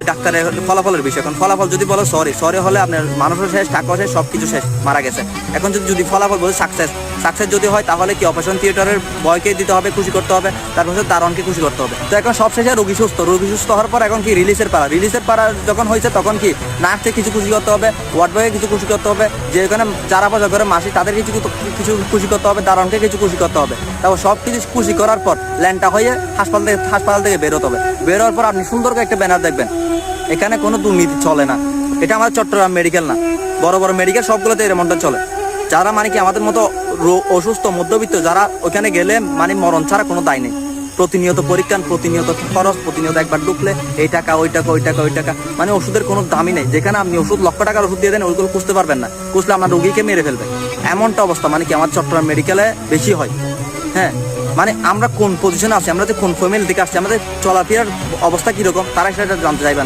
ডাক্তারের ফলাফলের বিষয়। এখন ফলাফল যদি বলো সরি হলে আপনার মানুষও শেষ, টাকাও শেষ, সব কিছু শেষ, মারা গেছে। এখন যদি ফলাফল বলে সাকসেস যদি হয় তাহলে কি অপারেশন থিয়েটারের বয়কে দিতে হবে, খুশি করতে হবে, তারপর দারোয়ানকে খুশি করতে হবে। তো এখন সব শেষে রোগী সুস্থ হওয়ার পর এখন কি রিলিজের পাড়া যখন হয়েছে তখন কি নার্সকে কিছু খুশি করতে হবে, ওয়ার্ড বয়কে কিছু খুশি করতে হবে, যে এখানে যারা বাজা করে মাসি তাদের কিছু খুশি করতে হবে, দারোয়ানকে কিছু খুশি করতে হবে। তারপর সব কিছু খুশি করার পর ল্যান্ডটা হয়ে হাসপাতাল থেকে বেরোতে হবে। বেরোর পর আপনি সুন্দর করে একটা ব্যানার দেখবেন, এখানে কোনো দুর্নীতি চলে না। এটা আমাদের চট্টগ্রাম মেডিকেল না, বড় বড় মেডিকেল সবগুলোতে এরকমটা চলে। যারা কি আমাদের মতো অসুস্থ মধ্যবিত্ত, যারা ওখানে গেলে মরণ ছাড়া কোনো দায় নেই। প্রতিনিয়ত পরীক্ষা, প্রতিনিয়ত খরচ, প্রতিনিয়ত একবার ঢুকলে এই টাকা ওই টাকা, ওষুধের কোনো দামই নেই। যেখানে আপনি ওষুধ লক্ষ টাকার ওষুধ দিয়ে দেন, ওইগুলো খুঁজতে পারবেন না, খুঁজলে আপনার রোগীকে মেরে ফেলবে। এমনটা অবস্থা আমার চট্টগ্রাম মেডিকেলে বেশি হয়। হ্যাঁ, আমরা কোন পজিশনে আছি, আমরা যে কোন ফ্যামিলি থেকে আসছি, আমাদের চলাফেরার অবস্থা কিরকম, তারা সেটা জানতে চাইবেন।